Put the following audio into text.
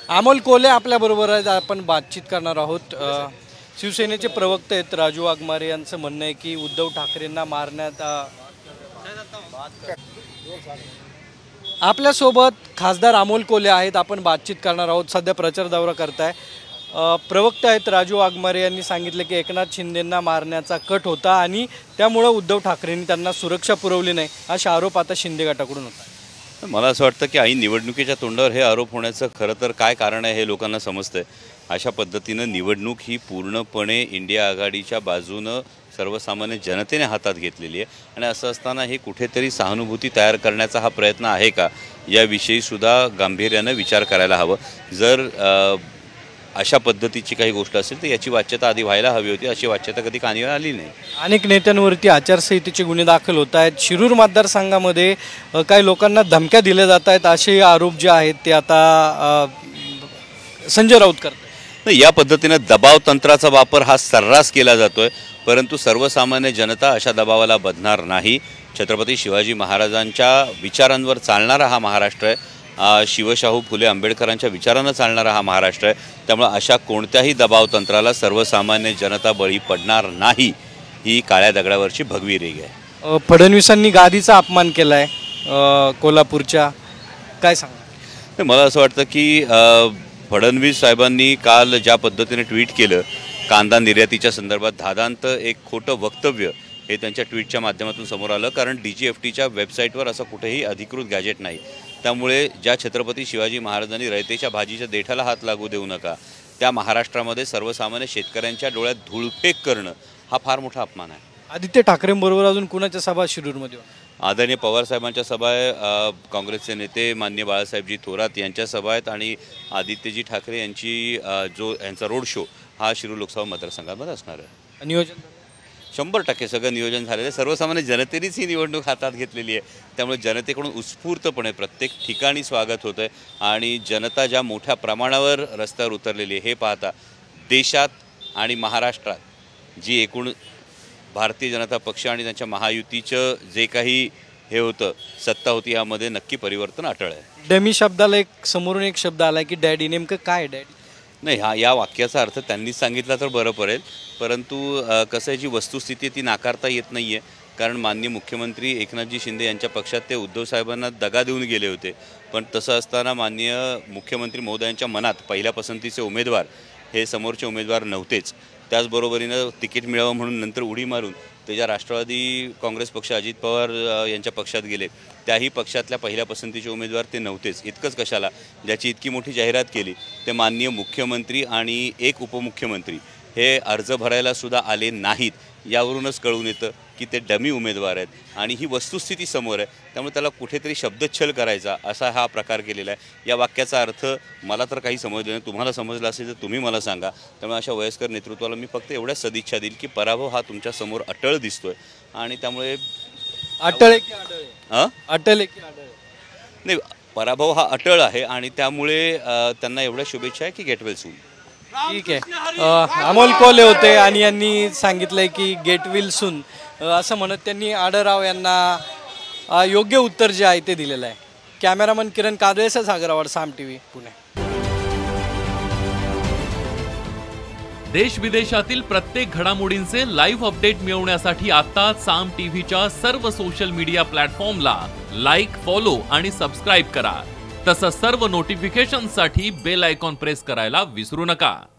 अमोल कोल्हे आपल्याबरोबर आहेत. आपण बातचीत करणार आहोत. शिवसेनेचे प्रवक्ते आहेत राजू वाघमारे यांचं म्हणणं आहे की उद्धव ठाकरेंना मारण्यात आपल्यासोबत खासदार अमोल कोल्हे आहेत. आपण बातचीत करणार आहोत. सध्या प्रचार दौरा करताय. प्रवक्ते आहेत राजू वाघमारे यांनी सांगितलं की एकनाथ शिंदेंना मारण्याचा कट होता आणि त्यामुळे उद्धव ठाकरेंनी त्यांना सुरक्षा पुरवली नाही असा आरोप आता शिंदे गटाकडून होता. मला असं वाटतं की आई निवडणुकीच्या तोंडावर हे आरोप होण्याचं खरं तर काय कारण आहे हे लोकांना समजतंय. अशा पद्धतीनं निवडणूक ही पूर्णपणे इंडिया आघाडीच्या बाजूनं सर्वसामान्य जनतेने हातात घेतलेली आहे आणि असं असताना हे कुठेतरी सहानुभूती तयार करण्याचा हा प्रयत्न आहे का याविषयी सुद्धा गांभीर्यानं विचार करायला हवं. जर अशा पद्धतीची काही गोष्ट असेल तर याची वाच्यता आधी व्हायला हवी होती. अशी वाच्यता कधी कानावर आली नाही. अनेक नेत्यांवरती आचारसंहितेचे गुन्हे दाखल होत आहेत. शिरूर मतदारसंघामध्ये काही लोकांना धमक्या दिल्या जात आहेत असे आरोप जे आहेत ते आता संजय राऊत करतात. नाही, या पद्धतीनं दबाव तंत्राचा वापर हा सर्रास केला जातोय, परंतु सर्वसामान्य जनता अशा दबावाला बधणार नाही. छत्रपती शिवाजी महाराजांच्या विचारांवर चालणारा हा महाराष्ट्र आहे. शिवशाहू फुले आंबेडकरांच्या विचारानं चालणारा हा महाराष्ट्र आहे. त्यामुळे अशा कोणत्याही दबाव तंत्राला सर्वसामान्य जनता बळी पडणार नाही. ही काळ्या दगडावरची भगवी रेघ आहे. फडणवीसांनी गादीचा अपमान केला आहे कोल्हापूरच्या, काय सांगा? मला असं वाटतं की फडणवीस साहेबांनी काल ज्या पद्धतीने ट्विट केलं, कांदा निर्यातीच्या संदर्भात धादांत एक खोटं वक्तव्य हे त्यांच्या ट्विटच्या माध्यमातून समोर आलं. कारण DGFTच्या वेबसाईटवर असं कुठेही अधिकृत गॅजेट नाही. त्यामुळे ज्या छत्रपती शिवाजी महाराजांनी रयतेच्या भाजीच्या देठाला हात लागू देऊ नका, त्या महाराष्ट्रामध्ये सर्वसामान्य शेतकऱ्यांच्या डोळ्यात धूळफेक करणं हा फार मोठा अपमान आहे. आदित्य ठाकरेंबरोबर अजून कुणाच्या सभा शिरूरमध्ये? आदरणीय पवारसाहेबांच्या सभा आहे, काँग्रेसचे नेते माननीय बाळासाहेबजी थोरात यांच्या सभा आहेत आणि आदित्यजी ठाकरे यांची यांचा रोड शो हा शिरूर लोकसभा मतदारसंघामध्ये असणार आहे. नियोजन 100% सगळं नियोजन झालेलं आहे. सर्वसामान्य जनतेनेच ही निवडणूक हातात घेतलेली आहे. त्यामुळे जनतेकडून उत्स्फूर्तपणे प्रत्येक ठिकाणी स्वागत होतं आहे आणि जनता ज्या मोठ्या प्रमाणावर रस्त्यावर उतरलेली आहे हे पाहता देशात आणि महाराष्ट्रात जी एकूण भारतीय जनता पक्ष आणि त्यांच्या महायुतीचं जे काही हे होतं सत्ता होती यामध्ये नक्की परिवर्तन अटळ आहे. डमी शब्दाला एक समोरून एक शब्द आला की डॅडी, नेमकं काय डॅडी? नाही, या वाक्याचा अर्थ त्यांनीच सांगितला तर बरं पडेल, परंतु कसं आहे जी वस्तुस्थिती ती नाकारता येत नाही आहे. कारण माननीय मुख्यमंत्री एकनाथजी शिंदे यांच्या पक्षात ते उद्धव साहेबांना दगा देऊन गेले होते. पण तसं असताना माननीय मुख्यमंत्री महोदयांच्या मनात पहिल्या पसंतीचे उमेदवार हे समोरचे उमेदवार नव्हतेच. त्याचबरोबरीनं तिकीट मिळावं म्हणून नंतर उडी मारून ते ज्या राष्ट्रवादी काँग्रेस पक्ष अजित पवार यांच्या पक्षात गेले त्याही पक्षातल्या पहिल्या पसंतीचे उमेदवार ते नव्हतेच. इतकंच कशाला, ज्याची इतकी मोठी जाहिरात केली ते माननीय मुख्यमंत्री आणि एक उपमुख्यमंत्री हे अर्ज भरायला सुद्धा आले नाहीत. यावरूनच कळून येतं की ते डमी उमेदवार आहेत आणि ही वस्तुस्थिती समोर आहे. त्यामुळे त्याला कुठेतरी शब्दच्छल करायचा असा हा प्रकार केलेला आहे. या वाक्याचा अर्थ मला तर काही समजलं नाही. तुम्हाला समजलं असेल तर तुम्ही मला सांगा. त्यामुळे अशा वयस्कर नेतृत्वाला मी फक्त एवढ्याच सदिच्छा देईल की पराभव हा तुमच्या समोर अटळ दिसतोय आणि त्यामुळे अटळ आहे की अटळ आहे? अटळ आहे की अटळ? नाही, पराभव हा अटळ आहे आणि त्यामुळे त्यांना एवढ्या शुभेच्छा आहे की गेट वेल सून. ठीक आहे. अमोल कोल्हे होते आणि यांनी सांगितलंय की गेट विल सून असं म्हणत त्यांनी आढळराव यांना योग्य उत्तर जे आहे ते दिलेलं आहे. कॅमेरामन किरण कादळेसह सागरावाड, साम TV, पुणे. देश विदेशातील प्रत्येक घडामोडींचे लाईव्ह अपडेट मिळवण्यासाठी आता साम TVच्या सर्व सोशल मीडिया प्लॅटफॉर्मला लाईक, फॉलो आणि सबस्क्राईब करा. तसंच सर्व नोटिफिकेशनसाठी बेल आयकॉन प्रेस करायला विसरू नका.